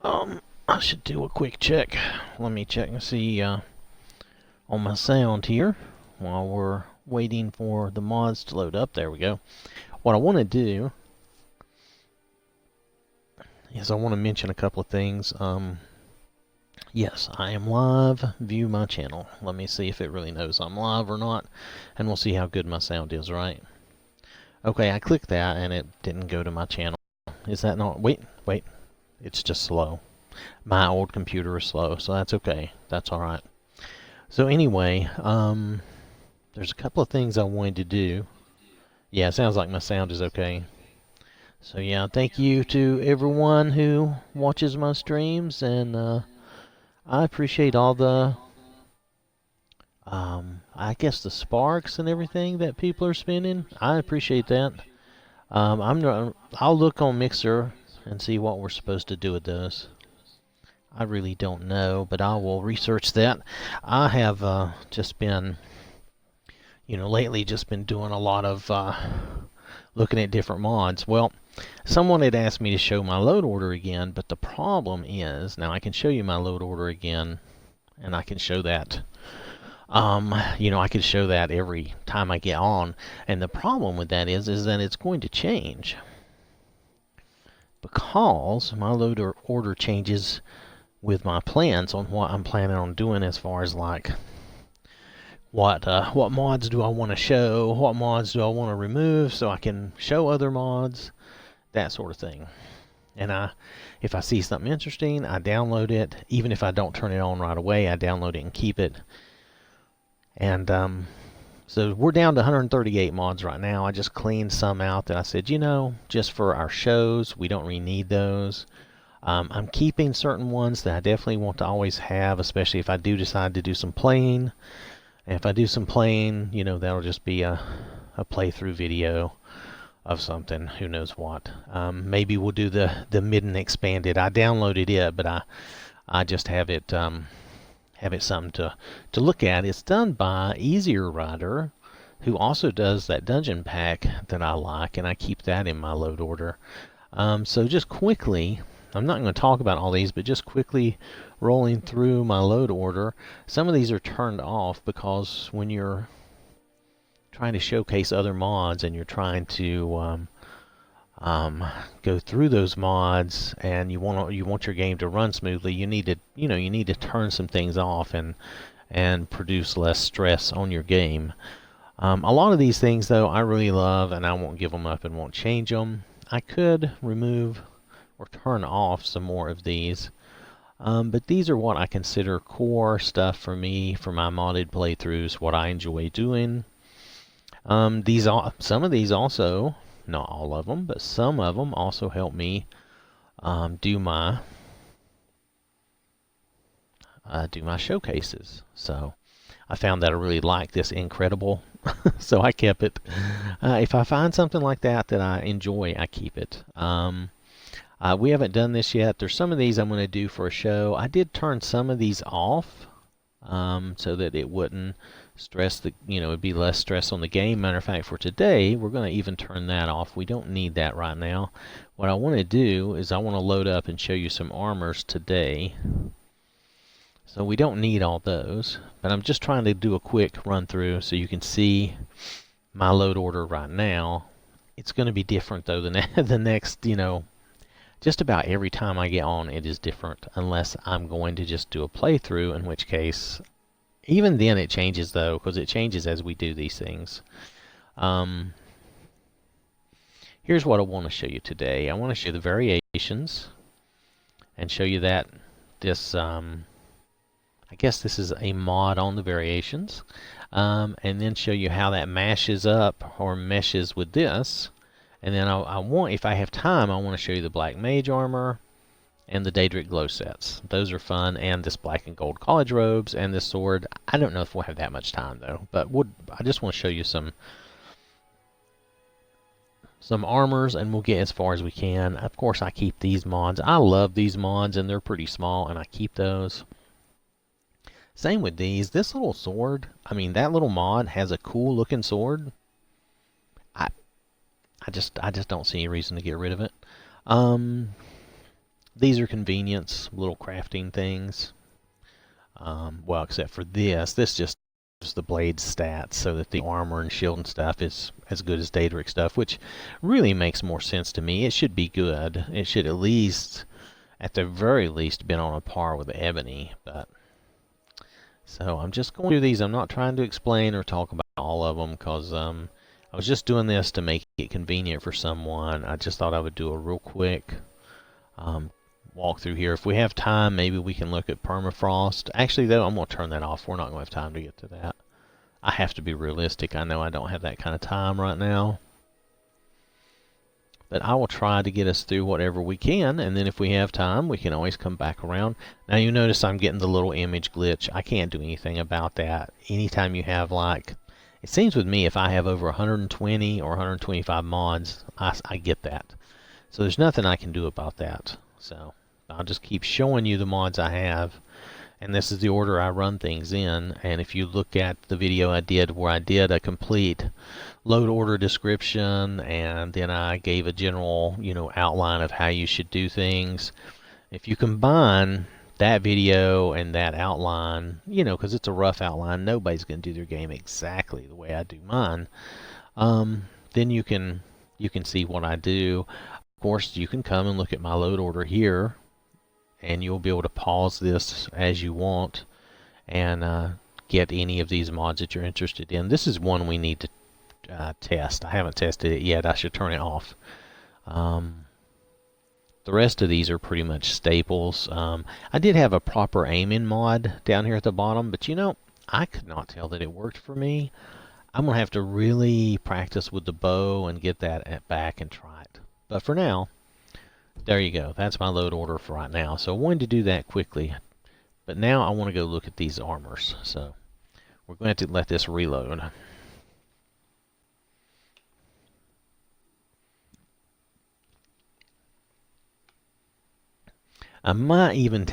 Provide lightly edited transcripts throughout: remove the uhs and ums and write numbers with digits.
I should do a quick check. Let me check and see on my sound here while we're waiting for the mods to load up. There we go. What I want to do is I want to mention a couple of things. Yes, I am live. View my channel. Let me see if it really knows I'm live or not, and we'll see how good my sound is, right? Okay, I clicked that and it didn't go to my channel. Is that not? Wait. It's just slow. My old computer is slow, so that's okay. That's all right. So anyway, there's a couple of things I wanted to do. Yeah, it sounds like my sound is okay. So yeah, thank you to everyone who watches my streams, and I appreciate all the, I guess the sparks and everything that people are spending. I appreciate that. I'll look on Mixer and see what we're supposed to do with those. I really don't know, but I will research that. I have just been, lately just been doing a lot of looking at different mods. Well, someone had asked me to show my load order again, but the problem is, now I can show you my load order again, and I can show that. I can show that every time I get on, and the problem with that is that it's going to change. Because my load order changes with my plans on what I'm planning on doing as far as like what mods do I want to show, what mods do I want to remove so I can show other mods, that sort of thing. And if I see something interesting, I download it. Even if I don't turn it on right away, I download it and keep it. And so we're down to 138 mods right now. I just cleaned some out that I said, just for our shows, we don't really need those. I'm keeping certain ones that I definitely want to always have, especially if I do decide to do some playing. And if I do some playing, that'll just be a playthrough video of something. Who knows what. Maybe we'll do the Midden Expanded. I downloaded it, but I just have it something to look at. It's done by Easier Rider, who also does that dungeon pack that I like, and I keep that in my load order. So just quickly, I'm not going to talk about all these, but just quickly rolling through my load order. Some of these are turned off because when you're trying to showcase other mods and you're trying to go through those mods and you want your game to run smoothly, you need to turn some things off and produce less stress on your game. A lot of these things though I really love, and I won't give them up and won't change them. I could remove or turn off some more of these, but these are what I consider core stuff for me, for my modded playthroughs, what I enjoy doing. Some of these also, not all of them, but some of them also help me do my showcases. So I found that I really like this Incredible, so I kept it. If I find something like that I enjoy, I keep it. We haven't done this yet. There's some of these I'm going to do for a show. I did turn some of these off so that it wouldn't stress it'd be less stress on the game. Matter of fact, for today, we're going to even turn that off. We don't need that right now. What I want to do is I want to load up and show you some armors today. So we don't need all those, but I'm just trying to do a quick run through so you can see my load order right now. It's going to be different though the next, just about every time I get on it is different, unless I'm going to just do a playthrough, in which case, even then it changes though, because it changes as we do these things. Here's what I want to show you today. I want to show the variations and show you that this, I guess this is a mod on the variations, and then show you how that mashes up or meshes with this. And then I want, if I have time, I want to show you the Black Mage Armor and the Daedric Glow sets. Those are fun, and this Black and Gold College Robes and this sword. I don't know if we'll have that much time though, but I just want to show you some armors, and we'll get as far as we can. Of course, I keep these mods. I love these mods, and they're pretty small, and I keep those. Same with these. This little sword, that little mod has a cool looking sword. I just don't see any reason to get rid of it. These are convenience, little crafting things. Well, except for this. This just gives the blade stats so that the armor and shield and stuff is as good as Daedric stuff, which really makes more sense to me. It should be good. It should at least, at the very least, been on a par with the ebony. But so I'm just going through these. I'm not trying to explain or talk about all of them because I was just doing this to make it convenient for someone. I just thought I would do a real quick walk through here. If we have time, maybe we can look at permafrost. Actually, though, I'm going to turn that off. We're not going to have time to get to that. I have to be realistic. I know I don't have that kind of time right now. But I will try to get us through whatever we can, and then if we have time, we can always come back around. Now, you notice I'm getting the little image glitch. I can't do anything about that. Anytime you have, like, it seems with me, if I have over 120 or 125 mods, I get that. So there's nothing I can do about that. So I'll just keep showing you the mods I have, and this is the order I run things in. And if you look at the video I did where I did a complete load order description, and then I gave a general, outline of how you should do things. If you combine that video and that outline, because it's a rough outline, nobody's going to do their game exactly the way I do mine. Then you can see what I do. Of course, you can come and look at my load order here, and you'll be able to pause this as you want and get any of these mods that you're interested in. This is one we need to test. I haven't tested it yet. I should turn it off. The rest of these are pretty much staples. I did have a proper aiming mod down here at the bottom, but I could not tell that it worked for me. I'm going to have to really practice with the bow and get that back and try it. But for now, there you go. That's my load order for right now. So I wanted to do that quickly. But now I want to go look at these armors. So we're going to have to let this reload. I might even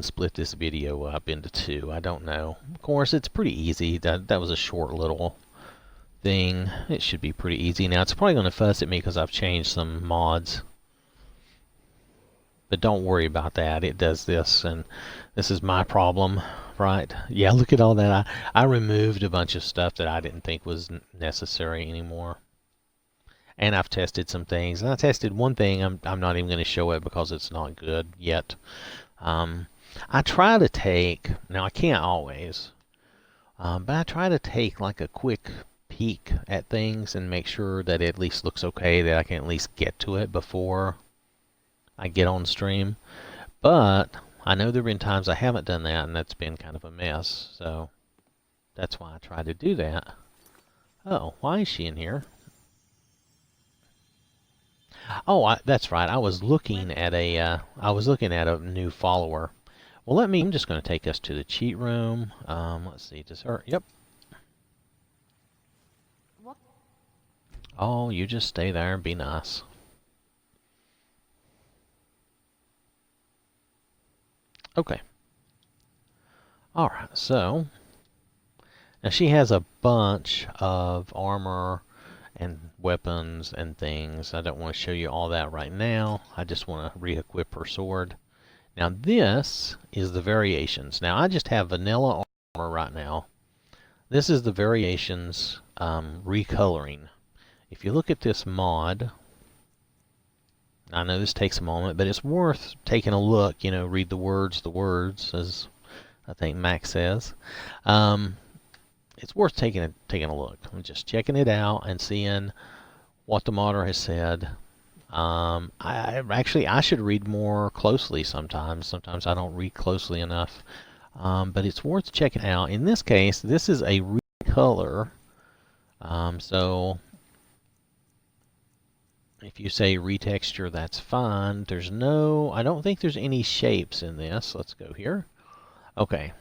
split this video up into two. I don't know. Of course, it's pretty easy. That was a short little thing. It should be pretty easy. Now, it's probably going to fuss at me because I've changed some mods. But don't worry about that. It does this, and this is my problem, right? Yeah, look at all that. I removed a bunch of stuff that I didn't think was necessary anymore. And I've tested some things. And I tested one thing. I'm not even going to show it because it's not good yet. I try to take, now I can't always, but I try to take like a quick peek at things and make sure that it at least looks okay, that I can at least get to it before I get on stream. But I know there have been times I haven't done that, and that's been kind of a mess. So that's why I try to do that. Oh, why is she in here? Oh, that's right. I was looking at a new follower. Well, I'm just going to take us to the cheat room. Let's see. Does her? Yep. Oh, you just stay there and be nice. Okay. All right. So now she has a bunch of armor and weapons and things. I don't want to show you all that right now. I just want to re-equip her sword. Now this is the variations. Now I just have vanilla armor right now. This is the variations recoloring. If you look at this mod, I know this takes a moment, but it's worth taking a look. Read the words, as I think Max says. It's worth taking a look. I'm just checking it out and seeing what the modder has said. I should read more closely sometimes. Sometimes I don't read closely enough. But it's worth checking out. In this case, this is a recolor. So if you say retexture, that's fine. I don't think there's any shapes in this. Let's go here. Okay.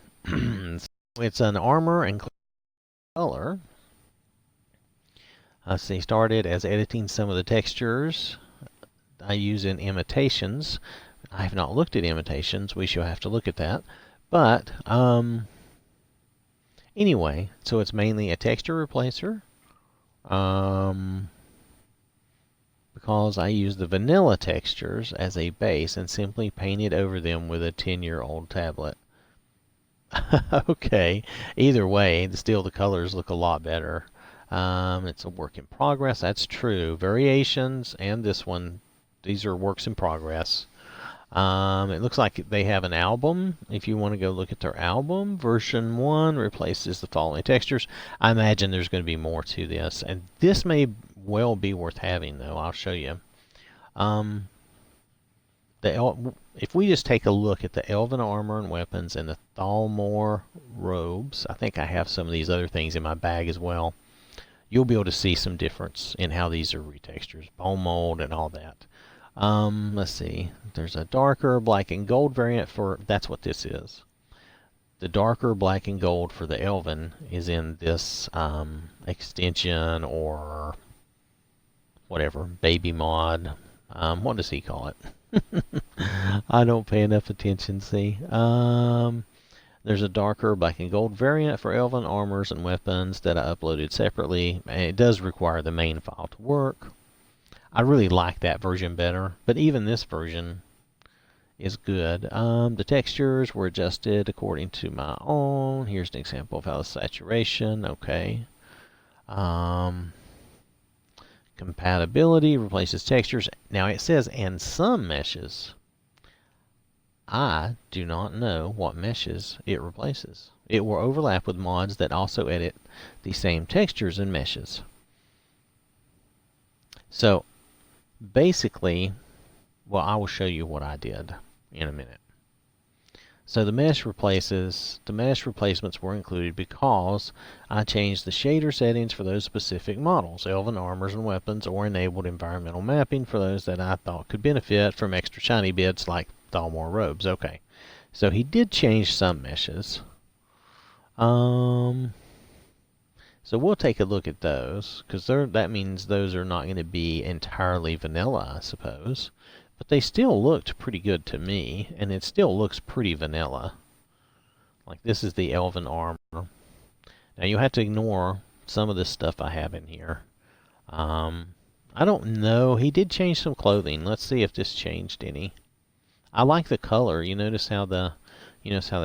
It's an armor and color. So they started as editing some of the textures I use in imitations. I have not looked at imitations. We shall have to look at that. But anyway, so it's mainly a texture replacer. because I used the vanilla textures as a base and simply painted over them with a 10-year-old tablet. Okay, either way, still the colors look a lot better. It's a work in progress, that's true. Variations and this one, these are works in progress. It looks like they have an album. If you want to go look at their album, version 1 replaces the following textures. I imagine there's going to be more to this, and this may well be worth having, though. I'll show you. If we just take a look at the Elven Armor and Weapons and the Thalmor Robes, I think I have some of these other things in my bag as well, you'll be able to see some difference in how these are retextures, bone mold and all that. Let's see. There's a darker black and gold variant for, that's what this is. The darker black and gold for the Elven is in this extension or whatever, baby mod. What does he call it? I don't pay enough attention, see. There's a darker black and gold variant for Elven Armors and Weapons that I uploaded separately. And it does require the main file to work. I really like that version better, but even this version is good. The textures were adjusted according to my own. Here's an example of how the saturation, okay. Compatibility replaces textures. Now it says, and some meshes. I do not know what meshes it replaces. It will overlap with mods that also edit the same textures and meshes. So, basically, well, I will show you what I did in a minute. So the mesh replacements were included because I changed the shader settings for those specific models, Elven Armors and Weapons, or enabled environmental mapping for those that I thought could benefit from extra shiny bits like Thalmor Robes. Okay, so he did change some meshes. So we'll take a look at those, because that means those are not going to be entirely vanilla, I suppose. But they still looked pretty good to me, and it still looks pretty vanilla. Like this is the Elven Armor. Now you have to ignore some of this stuff I have in here. I don't know. He did change some clothing. Let's see if this changed any. I like the color. You notice how the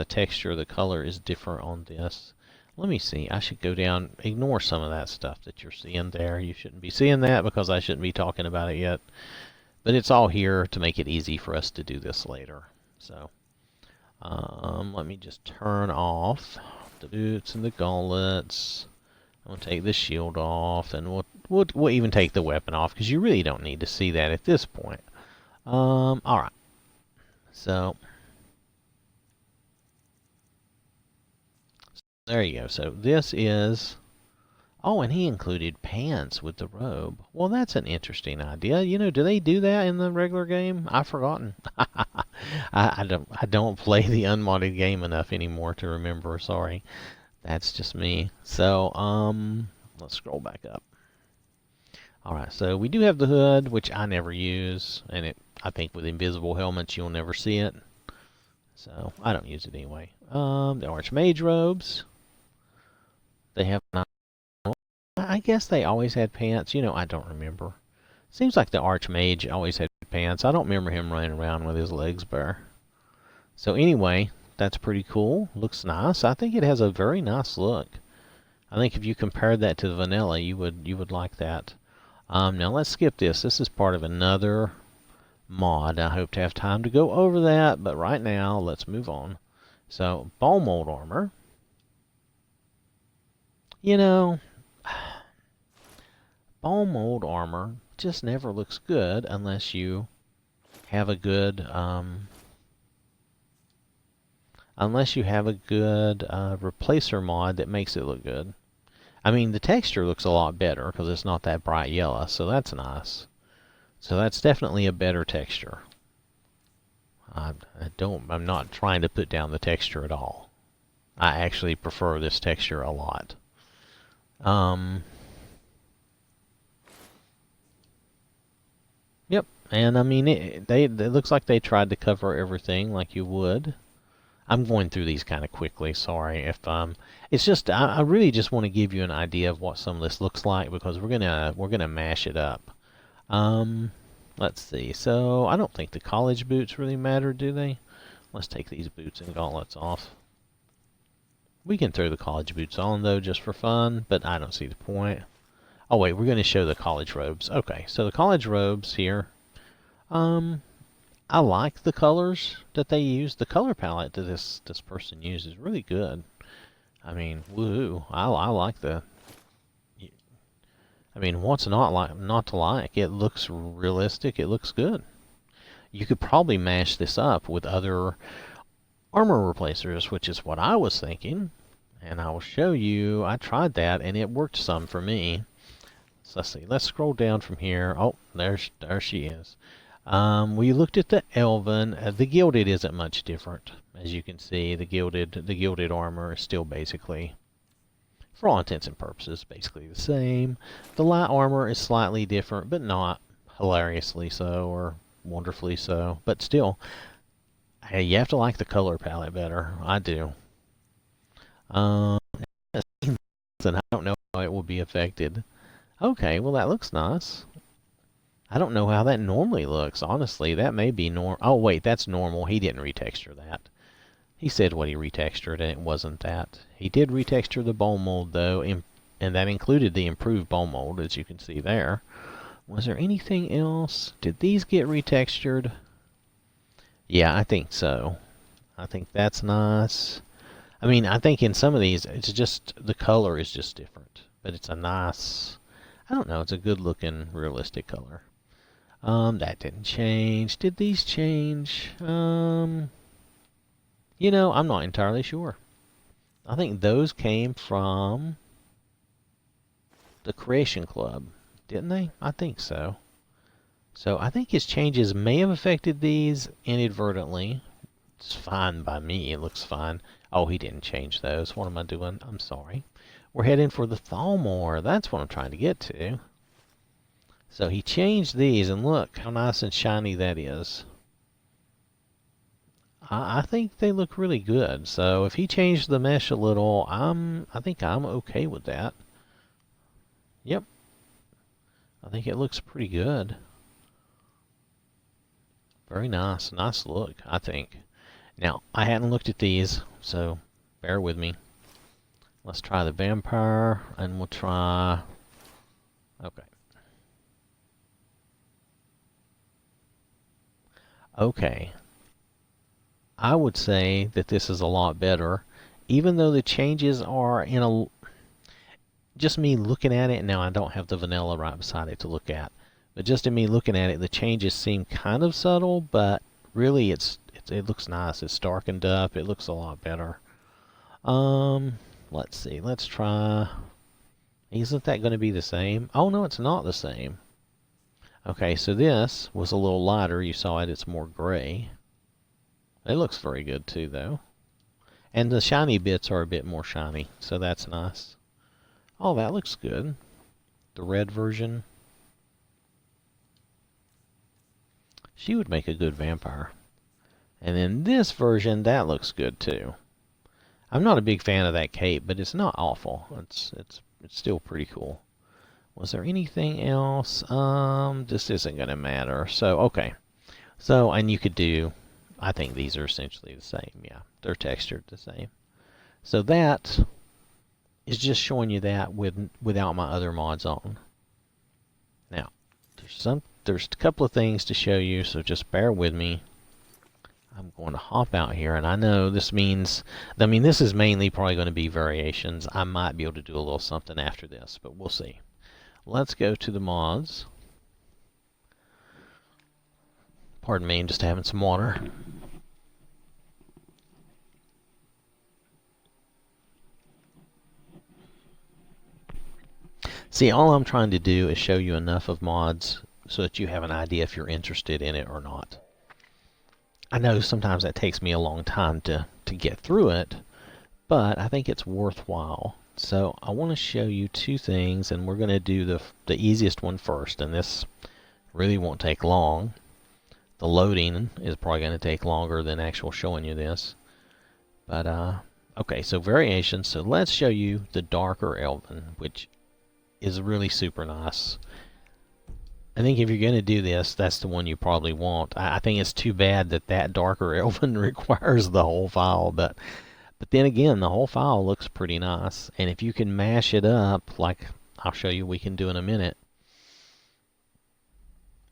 texture of the color is different on this. Let me see. I should go down, ignore some of that stuff that you're seeing there. You shouldn't be seeing that because I shouldn't be talking about it yet. But it's all here to make it easy for us to do this later. So, let me just turn off the boots and the gauntlets. I'm going to take the shield off, and we'll even take the weapon off, because you really don't need to see that at this point. Alright. So, there you go. So this is... Oh, and he included pants with the robe. Well, that's an interesting idea. You know, do they do that in the regular game? I've forgotten. I don't play the unmodded game enough anymore to remember. Sorry. That's just me. So, let's scroll back up. Alright, so we do have the hood, which I never use. And I think with invisible helmets, you'll never see it. So, I don't use it anyway. The Archmage Robes. They have not... I guess they always had pants. You know, I don't remember. Seems like the Archmage always had pants. I don't remember him running around with his legs bare. So anyway, that's pretty cool. Looks nice. I think it has a very nice look. I think if you compared that to the vanilla, you would like that. Now let's skip this. This is part of another mod. I hope to have time to go over that, but right now, let's move on. So, bone mold armor. You know... Bone mold armor just never looks good unless you have a good replacer mod that makes it look good. I mean, the texture looks a lot better because it's not that bright yellow, so that's nice. So that's definitely a better texture. I'm not trying to put down the texture at all. I actually prefer this texture a lot. Yep, and I mean, it looks like they tried to cover everything like you would. I'm going through these kind of quickly, sorry if it's just I really just want to give you an idea of what some of this looks like, because we're gonna mash it up. Let's see. So I don't think the college boots really matter, do they? Let's take these boots and gauntlets off. We can throw the college boots on, though, just for fun, but I don't see the point. Oh, wait, we're going to show the college robes. Okay, so the college robes here. I like the colors that they use. The color palette that this person uses is really good. I mean, woohoo. I like the... I mean, what's not to like? It looks realistic. It looks good. You could probably mash this up with other armor replacers, which is what I was thinking. And I will show you. I tried that, and it worked some for me. So let's see. Let's scroll down from here. Oh, there she is. We looked at the Elven. The Gilded isn't much different, as you can see. The Gilded armor is still basically, for all intents and purposes, basically the same. The light armor is slightly different, but not hilariously so or wonderfully so. But still, hey, you have to like the color palette better. I do. And I don't know how it will be affected. Okay, well that looks nice. I don't know how that normally looks, honestly. That may be normal. Oh, wait, that's normal. He didn't retexture that. He said what he retextured, and it wasn't that. He did retexture the bone mold, though, and that included the improved bone mold, as you can see there. Was there anything else? Did these get retextured? Yeah, I think so. I think that's nice. I mean, I think in some of these, it's just, the color is just different. But it's a nice, I don't know, it's a good-looking, realistic color. That didn't change. Did these change? You know, I'm not entirely sure. I think those came from the Creation Club, didn't they? I think so. So I think his changes may have affected these inadvertently. It's fine by me. It looks fine. Oh, he didn't change those. What am I doing? I'm sorry. We're heading for the Thalmor. That's what I'm trying to get to. So he changed these, and look how nice and shiny that is. I think they look really good. So if he changed the mesh a little, I think I'm okay with that. Yep. I think it looks pretty good. Very nice. Nice look, I think. Now, I hadn't looked at these, so bear with me. Let's try the vampire, and we'll try... Okay. Okay. I would say that this is a lot better, even though the changes are in a... Just me looking at it, now I don't have the vanilla right beside it to look at, but just in me looking at it, the changes seem kind of subtle, but really it looks nice. It's darkened up. It looks a lot better. Let's see. Let's try... Isn't that going to be the same? Oh, no, it's not the same. Okay, so this was a little lighter. You saw it. It's more gray. It looks very good, too, though. And the shiny bits are a bit more shiny, so that's nice. Oh, that looks good. The red version. She would make a good vampire. And then this version, that looks good, too. I'm not a big fan of that cape, but it's not awful. It's still pretty cool. Was there anything else? This isn't going to matter. So, okay. So, and you could do... I think these are essentially the same. Yeah, they're textured the same. So that is just showing you that without my other mods on. Now, there's a couple of things to show you, so just bear with me. I'm going to hop out here, and I know this means... I mean, this is mainly probably going to be variations. I might be able to do a little something after this, but we'll see. Let's go to the mods. Pardon me, I'm just having some water. See, all I'm trying to do is show you enough of mods so that you have an idea if you're interested in it or not. I know sometimes that takes me a long time to get through it, but I think it's worthwhile. So I want to show you two things, and we're going to do the easiest one first, and this really won't take long. The loading is probably going to take longer than actual showing you this. But, okay, so variations. So let's show you the darker Elven, which is really super nice. I think if you're going to do this, that's the one you probably want. I think it's too bad that that darker elven requires the whole file, but then again, the whole file looks pretty nice. And if you can mash it up, like I'll show you we can do in a minute,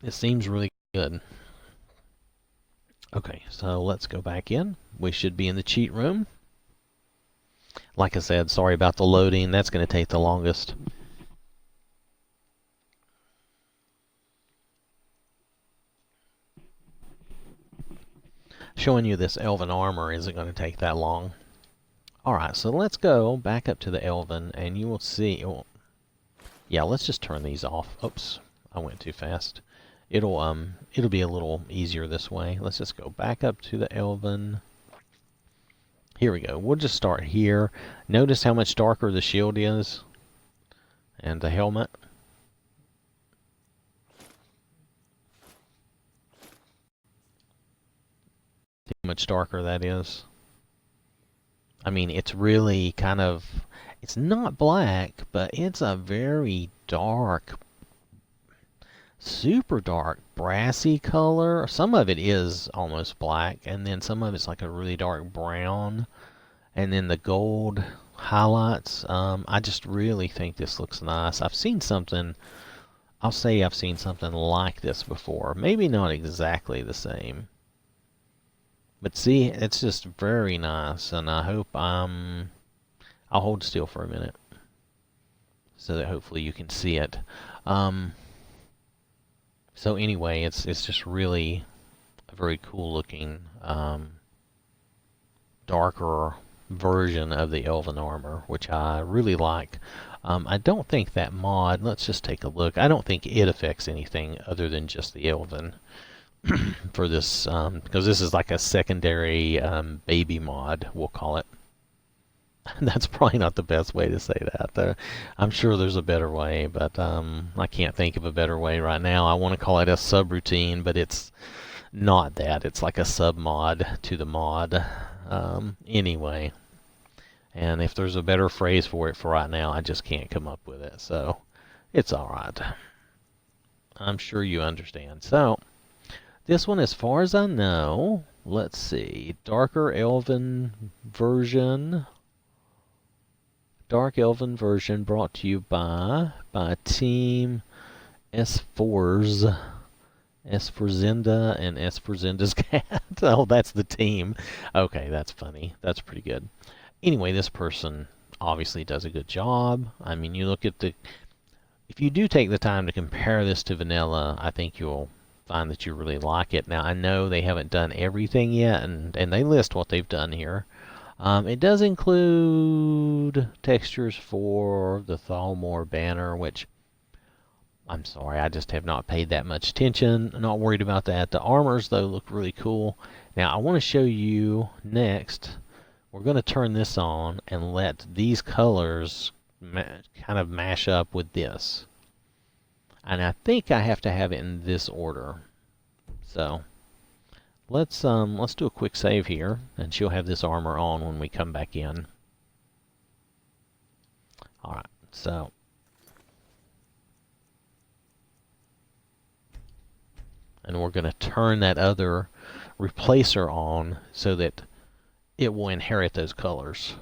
it seems really good. Okay, so let's go back in. We should be in the cheat room. Like I said, sorry about the loading. That's going to take the longest. Showing you this Elven Armor isn't going to take that long. Alright, so let's go back up to the Elven, and you will see... Oh, yeah, let's just turn these off. Oops, I went too fast. It'll be a little easier this way. Let's just go back up to the Elven. Here we go. We'll just start here. Notice how much darker the shield is, and the helmet. See how much darker that is. I mean, it's really kind of, it's not black, but it's a very dark, super dark, brassy color. Some of it is almost black, and then some of it's like a really dark brown, and then the gold highlights. I just really think this looks nice. I've seen something, I'll say I've seen something like this before. Maybe not exactly the same. But see, it's just very nice, and I hope I'll hold still for a minute so that hopefully you can see it. So anyway, it's just really a very cool looking darker version of the Elven Armor, which I really like. I don't think that mod, let's just take a look, I don't think it affects anything other than just the Elven. For this, because this is like a secondary baby mod, we'll call it. That's probably not the best way to say that. I'm sure there's a better way, but I can't think of a better way right now. I want to call it a subroutine, but it's not that. It's like a sub-mod to the mod. Anyway, and if there's a better phrase for it for right now, I just can't come up with it. So it's all right. I'm sure you understand. So this one, as far as I know, let's see, Darker Elven version. Dark Elven version brought to you by Team S4's, S for Zinda and S for Zinda's cat. Oh, that's the team. Okay, that's funny. That's pretty good. Anyway, this person obviously does a good job. I mean, you look at the... If you do take the time to compare this to vanilla, I think you'll find that you really like it. Now, I know they haven't done everything yet, and they list what they've done here. It does include textures for the Thalmor banner, which, I'm sorry, I just have not paid that much attention. I'm not worried about that. The armors, though, look really cool. Now, I want to show you next, we're going to turn this on and let these colors kind of mash up with this. And I think I have to have it in this order. So let's do a quick save here, and she'll have this armor on when we come back in. All right, so and we're going to turn that other replacer on so that it will inherit those colors.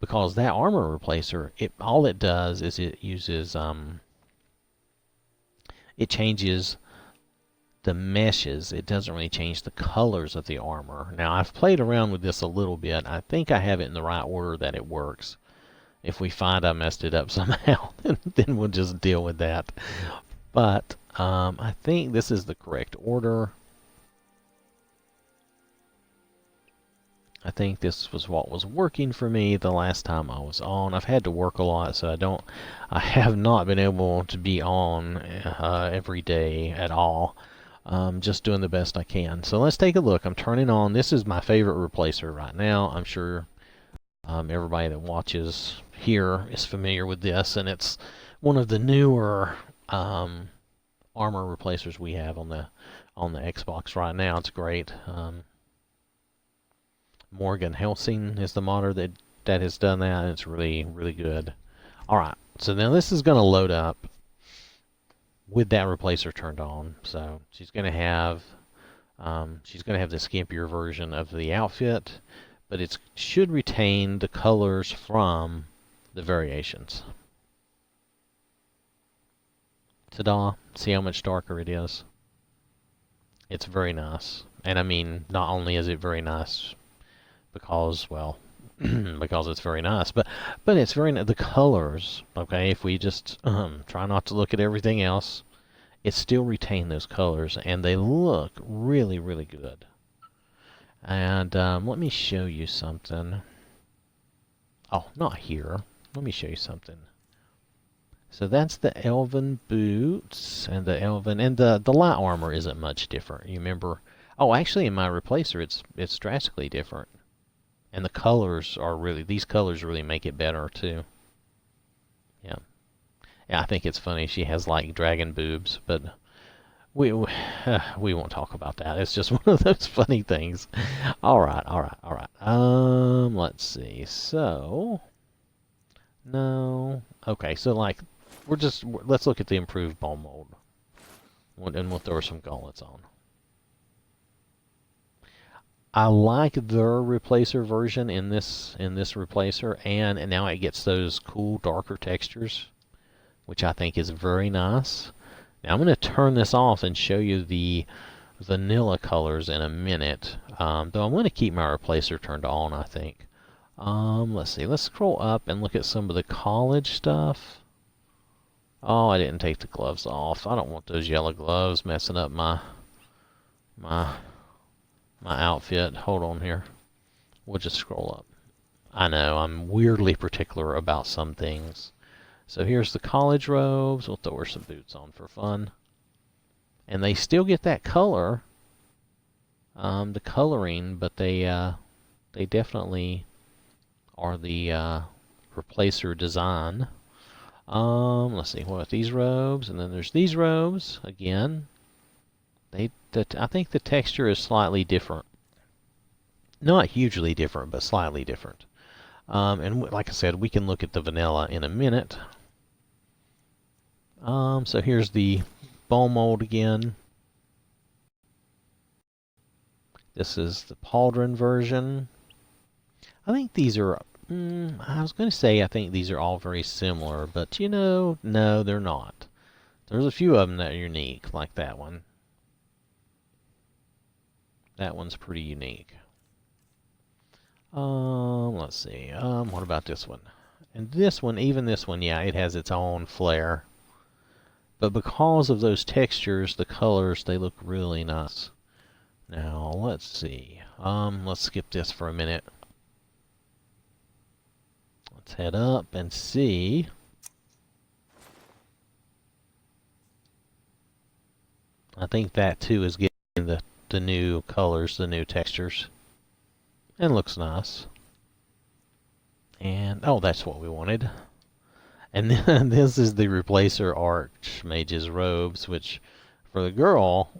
Because that armor replacer, all it does is it uses, it changes the meshes. It doesn't really change the colors of the armor. Now, I've played around with this a little bit. I think I have it in the right order that it works. If we find I messed it up somehow, then we'll just deal with that. But I think this is the correct order. I think this was what was working for me the last time I was on. I've had to work a lot, so I have not been able to be on every day at all. Just doing the best I can. So let's take a look. I'm turning on. This is my favorite replacer right now. I'm sure everybody that watches here is familiar with this, and it's one of the newer armor replacers we have on the Xbox right now. It's great. Morgan Helsing is the modder that has done that, and it's really, really good. Alright, so now this is going to load up, with that replacer turned on. So she's going to have the skimpier version of the outfit, but it should retain the colors from the variations. Ta-da! See how much darker it is? It's very nice. And I mean, not only is it very nice because, well, because it's very nice, but it's very the colors, okay, if we just try not to look at everything else, it still retain those colors, and they look really, really good. And let me show you something. Oh, not here. Let me show you something. So that's the Elven boots, and the Elven, and the light armor isn't much different. You remember? Oh, actually, in my replacer, it's drastically different, and the colors are really, these colors really make it better too. Yeah, I think it's funny. She has like dragon boobs, but we won't talk about that. It's just one of those funny things. All right. Let's see. So no, okay. So like, let's look at the improved ball mold, and we'll throw some gauntlets on. I like their replacer version in this replacer, and now it gets those cool darker textures, which I think is very nice. Now I'm going to turn this off and show you the vanilla colors in a minute, though I'm going to keep my replacer turned on, I think. Let's see, let's scroll up and look at some of the college stuff. Oh, I didn't take the gloves off. I don't want those yellow gloves messing up my outfit. Hold on here. We'll just scroll up. I know, I'm weirdly particular about some things. So here's the college robes. We'll throw her some boots on for fun. And they still get that color, the coloring, but they definitely are the replacer design. Let's see, what these robes, and then there's these robes again. I think the texture is slightly different. Not hugely different, but slightly different. And like I said, we can look at the vanilla in a minute. So here's the ball mold again. This is the pauldron version. I think these are, I was going to say I think these are all very similar, but you know, no, they're not. There's a few of them that are unique, like that one. That one's pretty unique. Let's see. What about this one? And this one, even this one, yeah, it has its own flair. But because of those textures, the colors, they look really nice. Now, let's see. Let's skip this for a minute. Let's head up and see. I think that too is getting the new colors, the new textures. And looks nice. And, oh, that's what we wanted. And then this is the replacer Archmage's Robes, which for the girl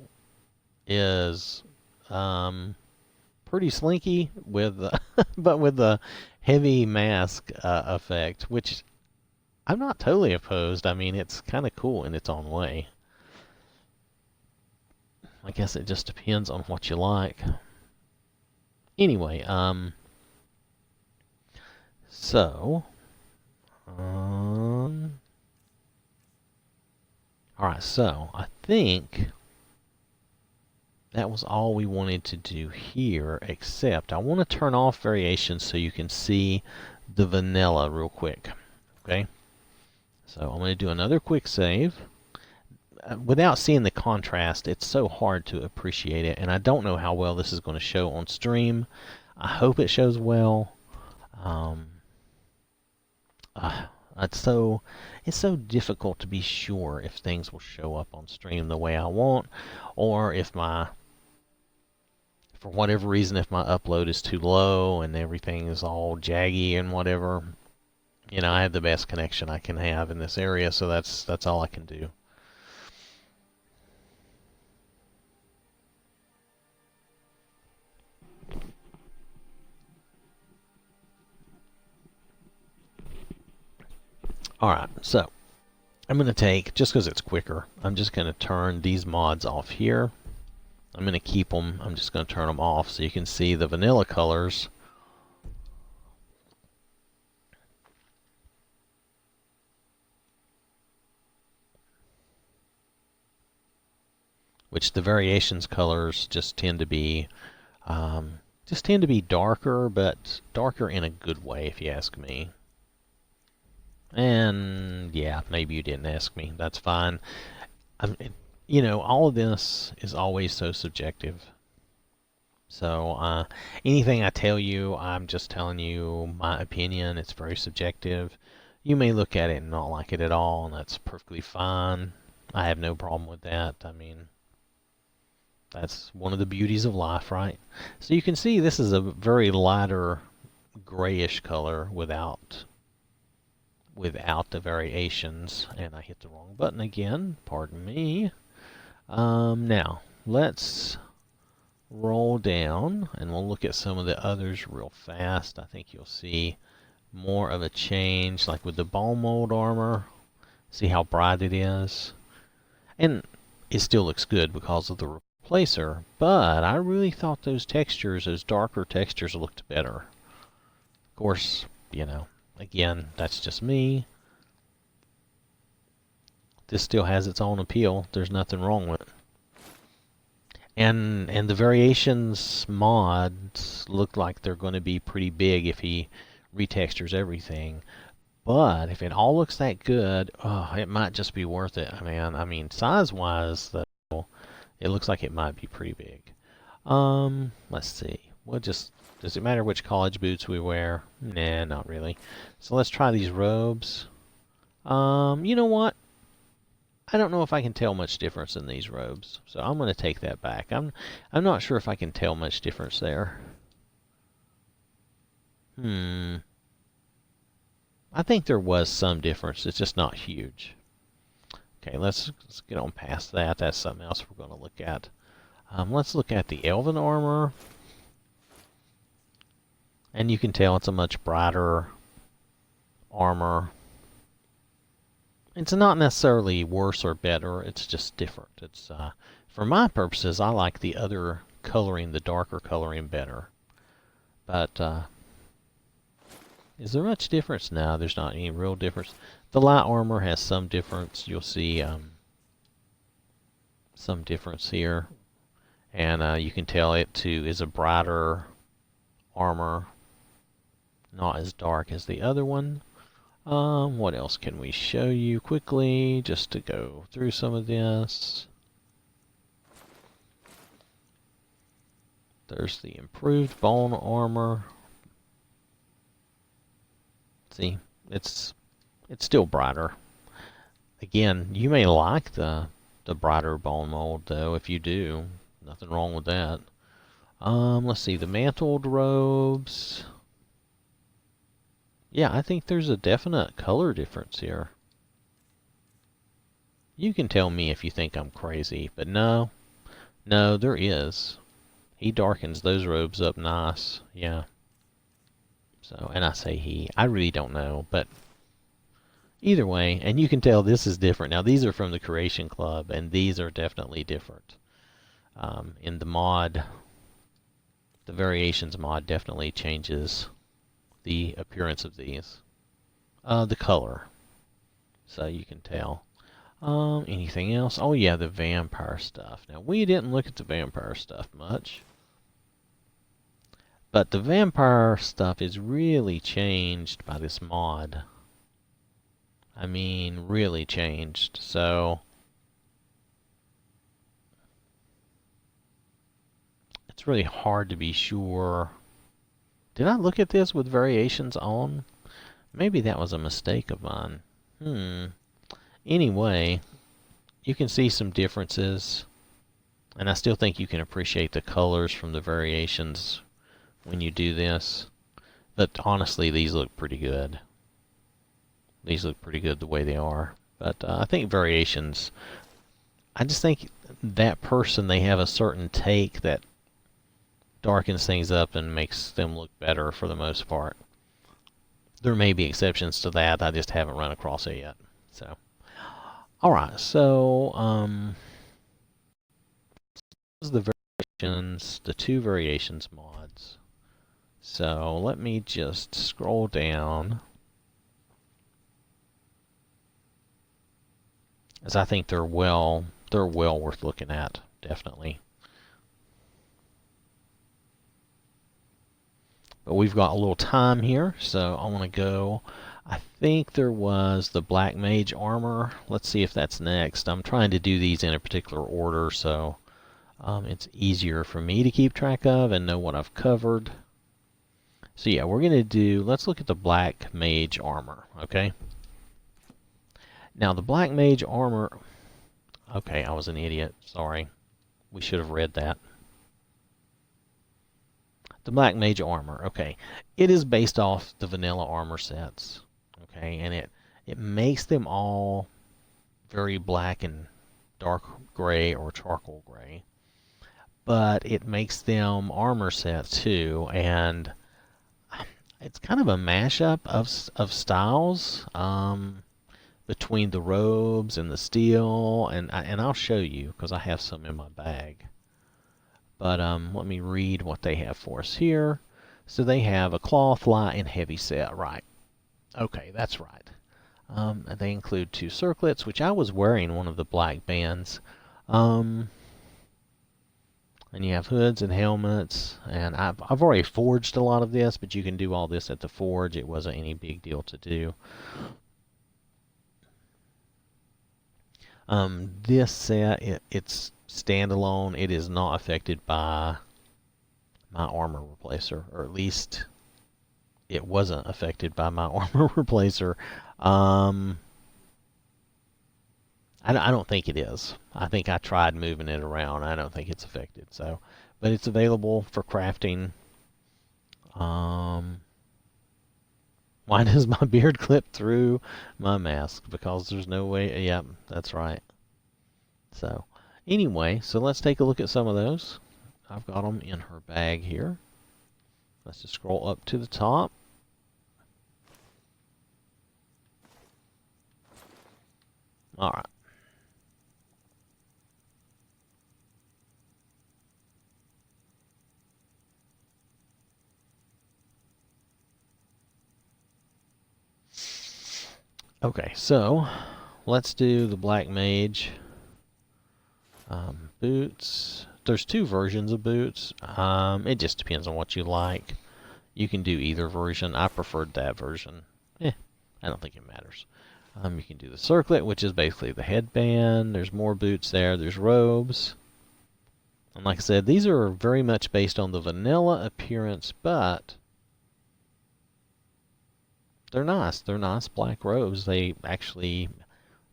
is pretty slinky with but with the heavy mask effect, which I'm not totally opposed. I mean, it's kind of cool in its own way. I guess it just depends on what you like. Anyway, so alright, so I think that was all we wanted to do here, except I want to turn off variations so you can see the vanilla real quick. Okay? So I'm going to do another quick save. Without seeing the contrast, it's so hard to appreciate it, and I don't know how well this is going to show on stream. I hope it shows well. It's so difficult to be sure if things will show up on stream the way I want, or if for whatever reason, if my upload is too low and everything is all jaggy and whatever. You know, I have the best connection I can have in this area, so that's all I can do. Alright, so I'm going to take, just because it's quicker, I'm just going to turn these mods off here. I'm going to keep them, I'm just going to turn them off so you can see the vanilla colors. Which the variations colors just tend to be darker, but darker in a good way, if you ask me. And yeah, maybe you didn't ask me. That's fine. You know, all of this is always so subjective. So anything I tell you, I'm just telling you my opinion. It's very subjective. You may look at it and not like it at all, and that's perfectly fine. I have no problem with that. I mean, that's one of the beauties of life, right? So you can see this is a very lighter grayish color without the variations. And I hit the wrong button again. Pardon me. Now, let's roll down and we'll look at some of the others real fast. I think you'll see more of a change, like with the bone mold armor. See how bright it is? And it still looks good because of the replacer, but I really thought those textures, those darker textures, looked better. Of course, you know, again, that's just me. This still has its own appeal. There's nothing wrong with it. And the variations mods look like they're going to be pretty big if he retextures everything. But if it all looks that good, it might just be worth it. I mean, size-wise, though, it looks like it might be pretty big. Let's see. Does it matter which college boots we wear? Nah, not really. So let's try these robes. You know what? I don't know if I can tell much difference in these robes, so I'm going to take that back. I'm not sure if I can tell much difference there. I think there was some difference. It's just not huge. Okay, let's get on past that. That's something else we're going to look at. Let's look at the Elven Armor. And you can tell it's a much brighter armor. It's not necessarily worse or better. It's just different. It's for my purposes, I like the other coloring, the darker coloring, better. But is there much difference? No, there's not any real difference. The light armor has some difference. You'll see some difference here. And you can tell it too is a brighter armor. Not as dark as the other one. What else can we show you quickly just to go through some of this? There's the improved bone armor. See, it's still brighter. Again, you may like the brighter bone mold though. If you do, nothing wrong with that. Let's see, the Mantled Robes. Yeah, I think there's a definite color difference here. You can tell me if you think I'm crazy, but no, there is. He darkens those robes up nice, yeah. So, and I say he, I really don't know, but either way, and you can tell this is different. Now, these are from the Creation Club, and these are definitely different. In the mod, the Variations mod definitely changes the appearance of these. The color. So you can tell. Anything else? Oh yeah, the vampire stuff. Now, we didn't look at the vampire stuff much. But the vampire stuff is really changed by this mod. I mean, really changed. So it's really hard to be sure. Did I look at this with variations on? Maybe that was a mistake of mine. Anyway, you can see some differences. And I still think you can appreciate the colors from the variations when you do this. But honestly, these look pretty good. These look pretty good the way they are. But I think variations, I just think that person, they have a certain take that darkens things up and makes them look better for the most part. There may be exceptions to that. I just haven't run across it yet. So, All right, so this is the variations, the 2 variations mods. So let me just scroll down, as I think they're well worth looking at, definitely. But we've got a little time here, so I want to go. I think there was the Black Mage Armor. Let's see if that's next. I'm trying to do these in a particular order, so it's easier for me to keep track of and know what I've covered. So yeah, we're going to do, let's look at the Black Mage Armor, okay? Now the Black Mage Armor, okay, I was an idiot, sorry. We should have read that. The Black Mage Armor, okay. It is based off the vanilla armor sets, okay? And it makes them all very black and dark gray or charcoal gray. But it makes them armor sets too, and it's kind of a mashup of styles between the robes and the steel, and I'll show you because I have some in my bag. But let me read what they have for us here. So they have a cloth, light, and heavy set, right? Okay, that's right. They include 2 circlets, which I was wearing one of the black bands. And you have hoods and helmets, and I've already forged a lot of this, but you can do all this at the forge. It wasn't any big deal to do. This set, it's standalone. It is not affected by my armor replacer, or at least it wasn't affected by my armor replacer. I don't think it is. I think I tried moving it around. I don't think it's affected. So, but it's available for crafting. Why does my beard clip through my mask? Because there's no way. Yep, that's right. So, anyway, so let's take a look at some of those. I've got them in her bag here. Let's just scroll up to the top. All right. Okay, so let's do the Black Mage boots. There's 2 versions of boots. It just depends on what you like. You can do either version. I preferred that version. I don't think it matters. You can do the circlet, which is basically the headband. There's more boots there. There's robes. And like I said, these are very much based on the vanilla appearance, but they're nice. They're nice black robes. They actually,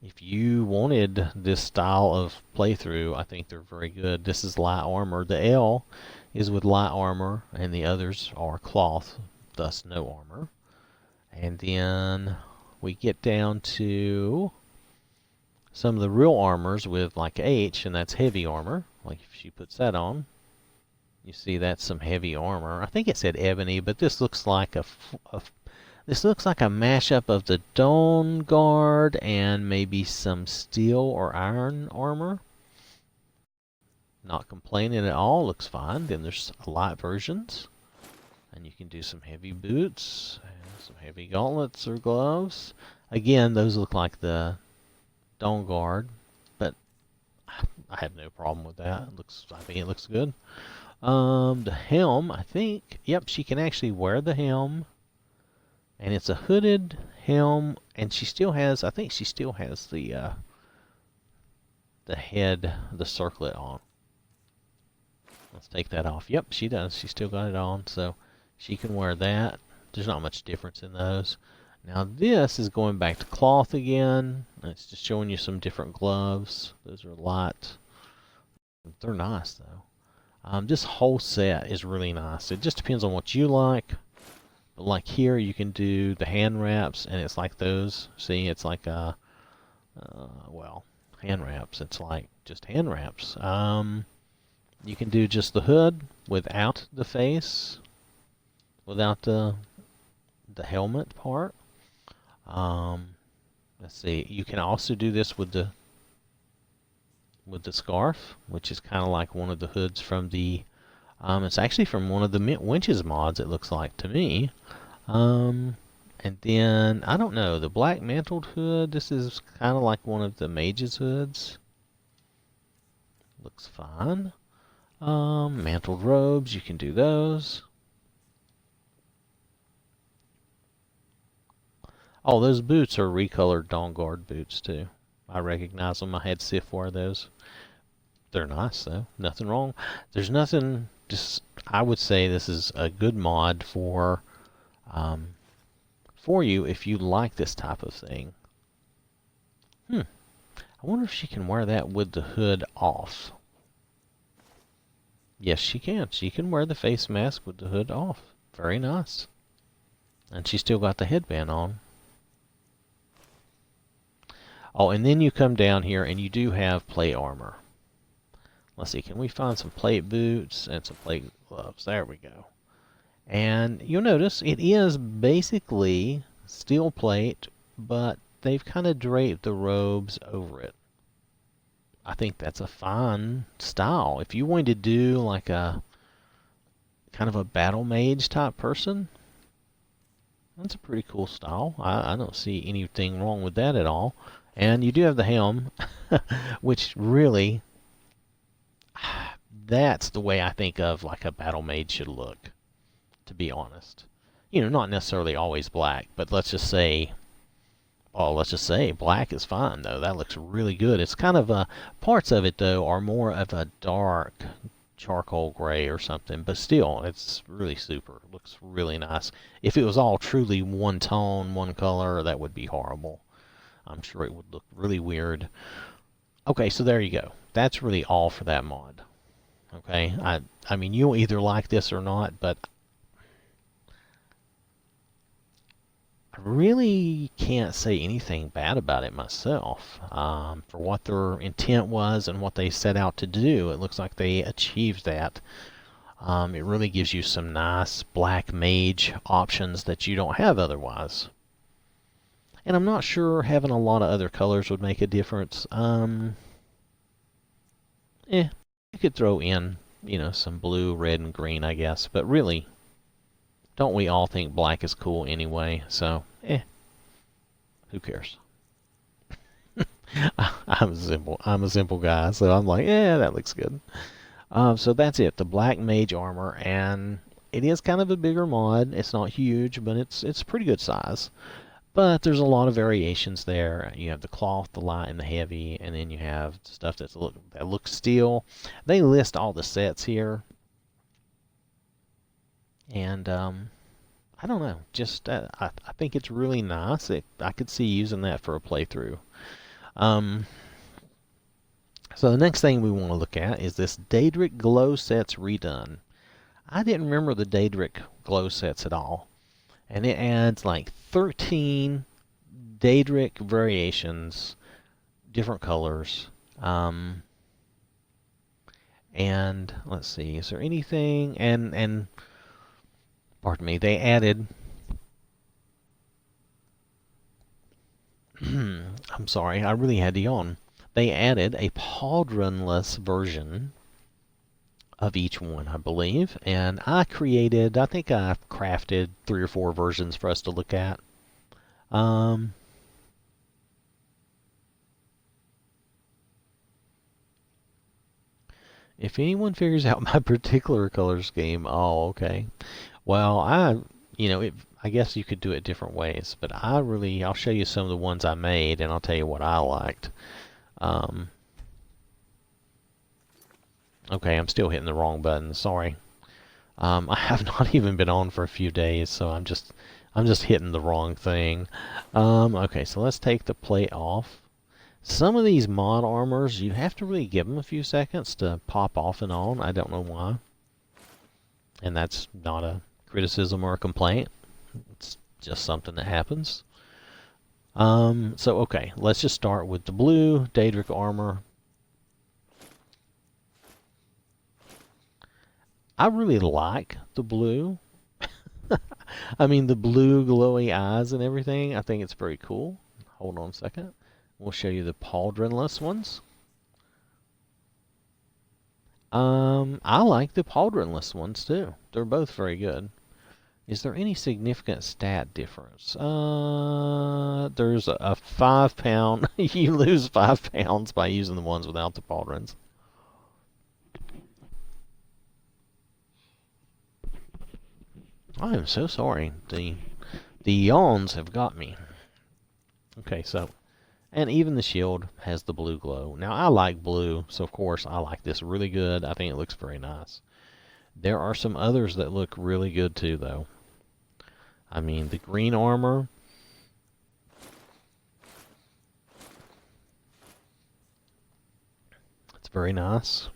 if you wanted this style of playthrough, I think they're very good. This is light armor. The L is with light armor, and the others are cloth, thus no armor. And then we get down to some of the real armors with like H, and that's heavy armor. Like if she puts that on, you see that's some heavy armor. I think it said ebony, but this looks like a mashup of the Dawn Guard and maybe some steel or iron armor. Not complaining at all, looks fine. Then there's light versions. And you can do some heavy boots, and some heavy gauntlets or gloves. Again, those look like the Dawn Guard, but I have no problem with that. I think it looks good. The helm, I think, yep, she can actually wear the helm. And it's a hooded helm, and she still has, I think she still has the head, the circlet on. Let's take that off. Yep, she does. She still got it on, so she can wear that. There's not much difference in those. Now this is going back to cloth again. It's just showing you some different gloves. Those are light. They're nice, though. This whole set is really nice. It just depends on what you like. But like here, you can do the hand wraps, and it's like those. See, it's like well, hand wraps. It's like just hand wraps. You can do just the hood without the face, without the helmet part. Let's see. You can also do this with the scarf, which is kind of like one of the hoods from the. It's actually from one of the winches mods. It looks like to me. And then I don't know, the black mantled hood. This is kind of like one of the mage's hoods. Looks fine. Mantled robes. You can do those. Oh, those boots are recolored Dawn Guard boots, too. I recognize them. I had Sif wear those. They're nice, though. Nothing wrong. There's nothing... Just, I would say this is a good mod for you if you like this type of thing. I wonder if she can wear that with the hood off. Yes, she can. She can wear the face mask with the hood off. Very nice. And she's still got the headband on. Oh, and then you come down here and you do have plate armor. Let's see, can we find some plate boots and some plate gloves? There we go. And you'll notice it is basically steel plate, but they've kind of draped the robes over it. I think that's a fine style. If you wanted to do like a kind of a battle mage type person, that's a pretty cool style. I don't see anything wrong with that at all. And you do have the helm, which really, that's the way I think of like a battle mage should look, to be honest. You know, not necessarily always black, but let's just say black is fine, though. That looks really good. It's kind of parts of it, though, are more of a dark charcoal gray or something, but still, it's really super. It looks really nice. If it was all truly one tone, one color, that would be horrible. I'm sure it would look really weird. Okay, so there you go. That's really all for that mod. Okay, I mean, you'll either like this or not, but I really can't say anything bad about it myself. For what their intent was and what they set out to do, it looks like they achieved that. It really gives you some nice black mage options that you don't have otherwise. And I'm not sure having a lot of other colors would make a difference. You could throw in, you know, some blue, red, and green, I guess. But really, don't we all think black is cool anyway? So, who cares? I'm a simple guy, so I'm like, that looks good. So that's it, the black mage armor, and it is kind of a bigger mod. It's not huge, but it's pretty good size. But there's a lot of variations there. You have the cloth, the light, and the heavy, and then you have stuff that looks steel. They list all the sets here, and I don't know. Just I think it's really nice. I could see using that for a playthrough. So the next thing we want to look at is this Daedric glow sets redone. I didn't remember the Daedric glow sets at all. And it adds like 13 Daedric variations, different colors. And let's see, is there anything? And pardon me, they added. I'm sorry, I really had to yawn. They added a pauldronless version of each one, I believe, and I think I crafted 3 or 4 versions for us to look at. If anyone figures out my particular color scheme, oh, okay. Well, I guess you could do it different ways, but I'll show you some of the ones I made, and I'll tell you what I liked. Okay, I'm still hitting the wrong button. Sorry. I have not even been on for a few days, so I'm just hitting the wrong thing. Okay, so let's take the plate off. Some of these mod armors, you have to really give them a few seconds to pop off and on. I don't know why. And that's not a criticism or a complaint. It's just something that happens. So okay, let's just start with the blue Daedric armor. I really like the blue. I mean, the blue glowy eyes and everything. I think it's very cool. hold on a second. We'll show you the pauldronless ones. I like the pauldronless ones too. They're both very good. Is there any significant stat difference? There's a 5 pound. You lose 5 pounds by using the ones without the pauldrons. I am so sorry. The yawns have got me. Okay, so, and even the shield has the blue glow. Now, I like blue, so of course I like this really good. I think it looks very nice. There are some others that look really good too, though. I mean, the green armor. It's very nice.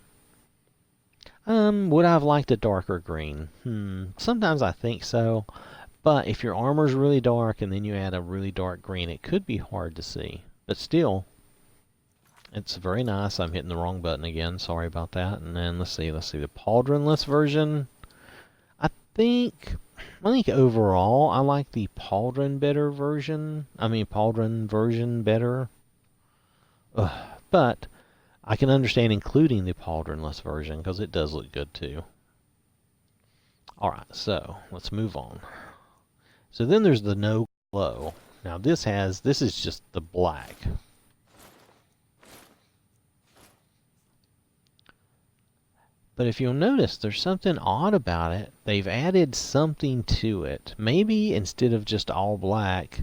Would I have liked a darker green? Sometimes I think so. But if your armor's really dark and then you add a really dark green, it could be hard to see. But still, it's very nice. I'm hitting the wrong button again. Sorry about that. And then let's see the pauldronless version. I think overall I like the pauldron version better. But I can understand including the pauldronless version because it does look good too. Alright, so let's move on. So then there's the no glow. Now this is just the black. But if you'll notice, there's something odd about it. They've added something to it. Maybe instead of just all black,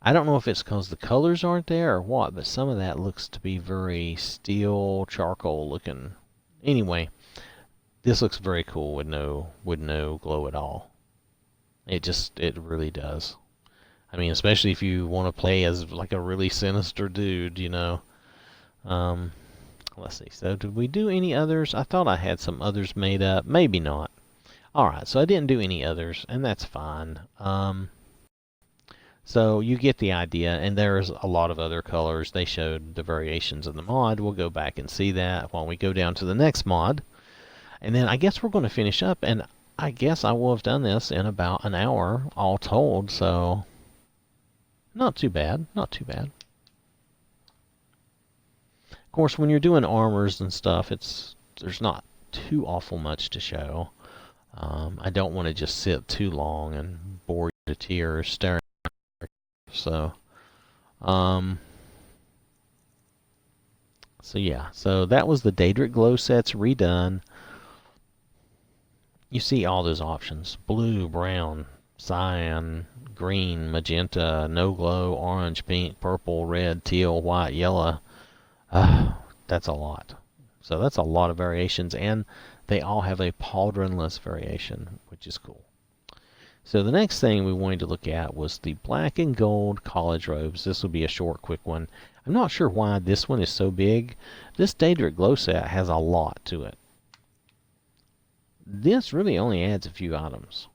I don't know if it's because the colors aren't there or what, but some of that looks to be very steel, charcoal looking. Anyway, this looks very cool with no glow at all. It really does. I mean, especially if you want to play as like a really sinister dude, you know. Let's see. So did we do any others? I thought I had some others made up. Maybe not. Alright, so I didn't do any others, and that's fine. So you get the idea, and there's a lot of other colors. They showed the variations in the mod. We'll go back and see that while we go down to the next mod. And then I guess we're going to finish up, and I guess I will have done this in about an hour, all told, so not too bad, not too bad. Of course, when you're doing armors and stuff, there's not too awful much to show. I don't want to just sit too long and bore you to tears staring at it. So yeah, so that was the Daedric glow sets redone. You see all those options: blue, brown, cyan, green, magenta, no glow, orange, pink, purple, red, teal, white, yellow. That's a lot. So that's a lot of variations, and they all have a pauldronless variation, which is cool. So the next thing we wanted to look at was the black and gold college robes. This will be a short, quick one. I'm not sure why this one is so big. This Daedric glow set has a lot to it. This really only adds a few items,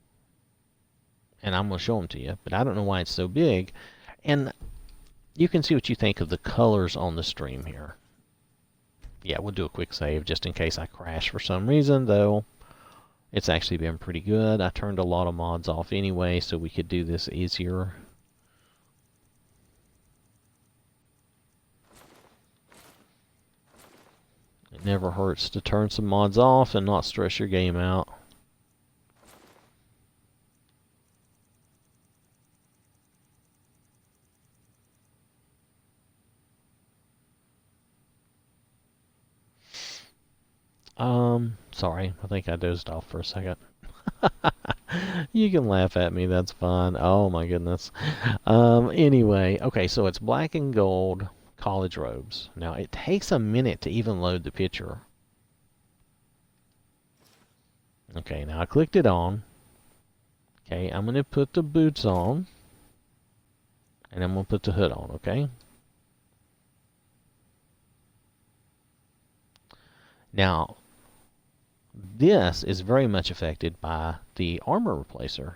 and I'm going to show them to you, but I don't know why it's so big. And you can see what you think of the colors on the stream here. Yeah, we'll do a quick save just in case I crash for some reason, though it's actually been pretty good. I turned a lot of mods off anyway so we could do this easier. It never hurts to turn some mods off and not stress your game out. Sorry, I think I dozed off for a second. You can laugh at me, that's fine. Oh my goodness. Anyway, okay, so it's black and gold college robes. Now, it takes a minute to even load the picture. Okay, now I clicked it on. Okay, I'm going to put the boots on. And I'm going to put the hood on, okay? Now, this is very much affected by the armor replacer,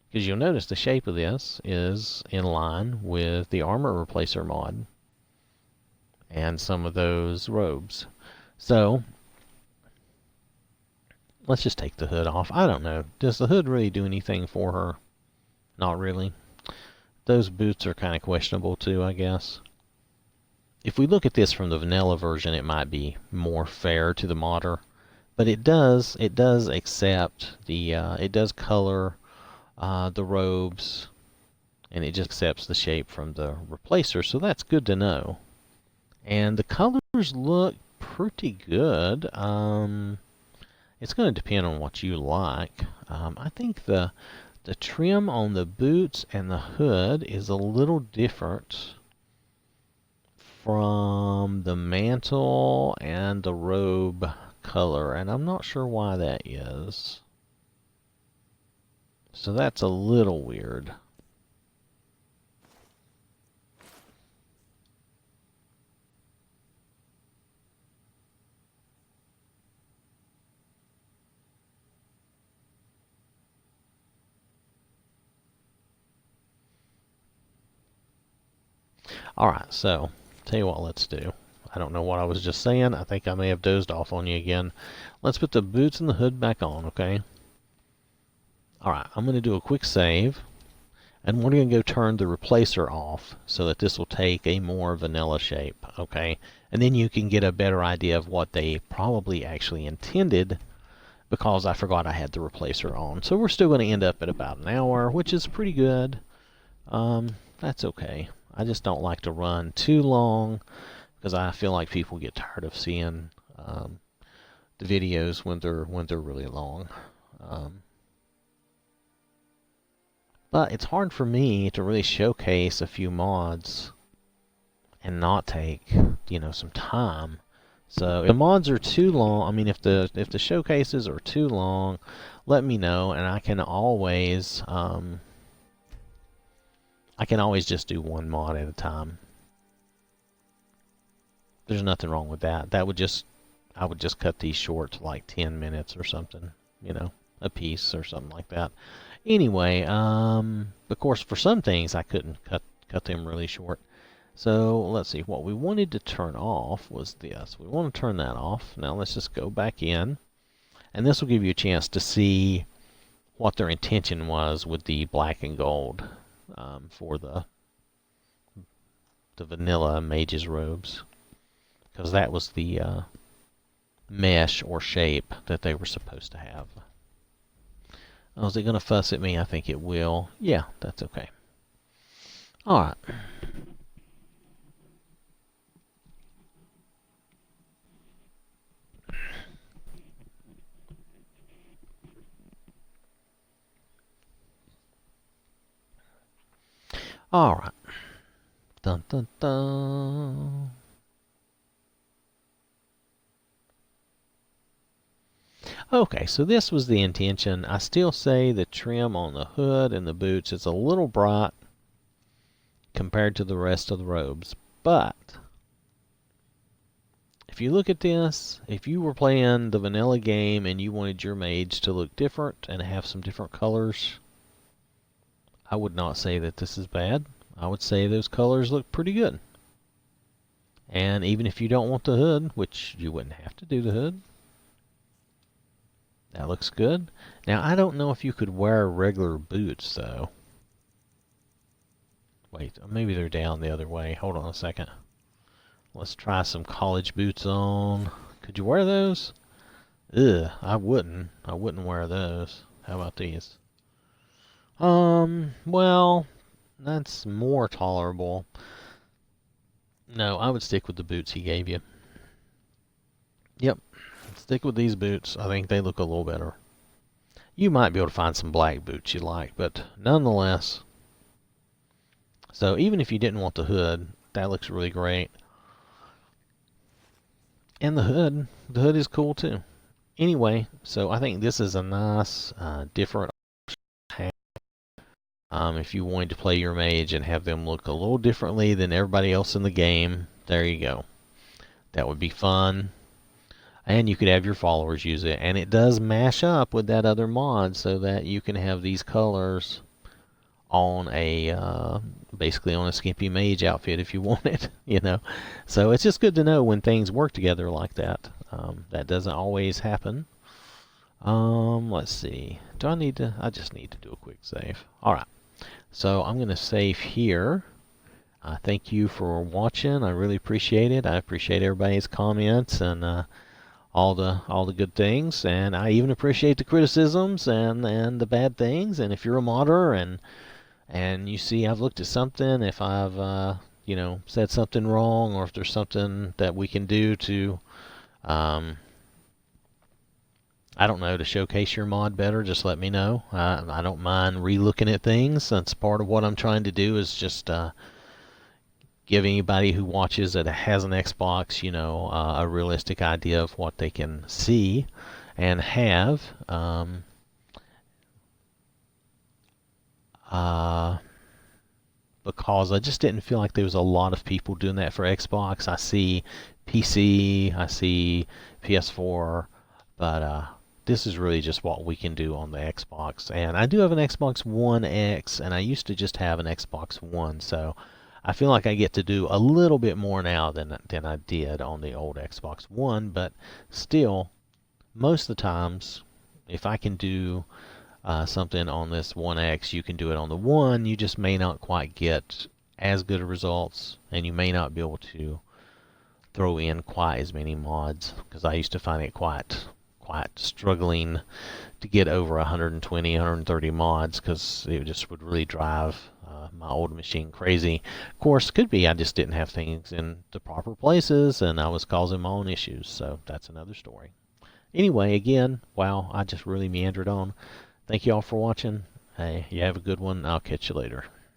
because you'll notice the shape of this is in line with the armor replacer mod and some of those robes. So let's just take the hood off. I don't know, does the hood really do anything for her? Not really. Those boots are kind of questionable too, I guess. If we look at this from the vanilla version, it might be more fair to the modder, but it does accept the it does color the robes, and it just accepts the shape from the replacer, so that's good to know. And the colors look pretty good. It's going to depend on what you like. I think the trim on the boots and the hood is a little different from the mantle and the robe color, and I'm not sure why that is. So that's a little weird. Alright, so, tell you what, let's do. I don't know what I was just saying. I think I may have dozed off on you again. Let's put the boots and the hood back on, okay? Alright, I'm going to do a quick save. And we're going to go turn the replacer off so that this will take a more vanilla shape, okay? And then you can get a better idea of what they probably actually intended, because I forgot I had the replacer on. So we're still going to end up at about an hour, which is pretty good. That's okay. I just don't like to run too long, because I feel like people get tired of seeing the videos when they're really long. But it's hard for me to really showcase a few mods and not take, you know, some time. So if the mods are too long, I mean, if the showcases are too long, let me know, and I can always just do one mod at a time. There's nothing wrong with that. I would just cut these short to like 10 minutes or something, you know, a piece or something like that. Anyway, of course, for some things I couldn't cut them really short. So let's see, what we wanted to turn off was this. We want to turn that off. Now let's just go back in, and this will give you a chance to see what their intention was with the black and gold for the vanilla Mage's robes, because that was the mesh or shape that they were supposed to have. Oh, is it going to fuss at me? I think it will. Yeah, that's okay. Alright. Alright. Dun dun dun. Okay, so this was the intention. I still say the trim on the hood and the boots is a little bright compared to the rest of the robes. But if you look at this, if you were playing the vanilla game and you wanted your mage to look different and have some different colors, I would not say that this is bad. I would say those colors look pretty good. And even if you don't want the hood, which you wouldn't have to do the hood, that looks good. Now, I don't know if you could wear regular boots, though. Wait, maybe they're down the other way. Hold on a second. Let's try some college boots on. Could you wear those? Ugh, I wouldn't. I wouldn't wear those. How about these? Well, that's more tolerable. No, I would stick with the boots he gave you. Yep. Stick with these boots. I think they look a little better. You might be able to find some black boots you like, but nonetheless. So even if you didn't want the hood, that looks really great. And the hood is cool too. Anyway, so I think this is a nice, different option. If you wanted to play your mage and have them look a little differently than everybody else in the game, there you go. That would be fun. And you could have your followers use it. And it does mash up with that other mod so that you can have these colors on a, basically on a skimpy mage outfit if you want it, you know. So it's just good to know when things work together like that. That doesn't always happen. Let's see. Do I need to? I just need to do a quick save. Alright. So I'm going to save here. Thank you for watching. I really appreciate it. I appreciate everybody's comments and all the good things, and I even appreciate the criticisms and the bad things. And if you're a modder and you see I've looked at something, if I've said something wrong, or if there's something that we can do to I don't know, to showcase your mod better, just let me know. I don't mind re-looking at things. That's part of what I'm trying to do, is just give anybody who watches that has an Xbox, a realistic idea of what they can see and have. Because I just didn't feel like there was a lot of people doing that for Xbox. I see PC, I see PS4, but this is really just what we can do on the Xbox. And I do have an Xbox One X, and I used to just have an Xbox One, so I feel like I get to do a little bit more now than I did on the old Xbox One. But still, most of the times, if I can do something on this One X, you can do it on the One. You just may not quite get as good of results, and you may not be able to throw in quite as many mods, because I used to find it quite struggling to get over 120, 130 mods, because it just would really drive my old machine crazy. Of course, could be I just didn't have things in the proper places, and I was causing my own issues, so that's another story. Anyway, again, wow, I just really meandered on. Thank you all for watching. Hey, you have a good one. I'll catch you later.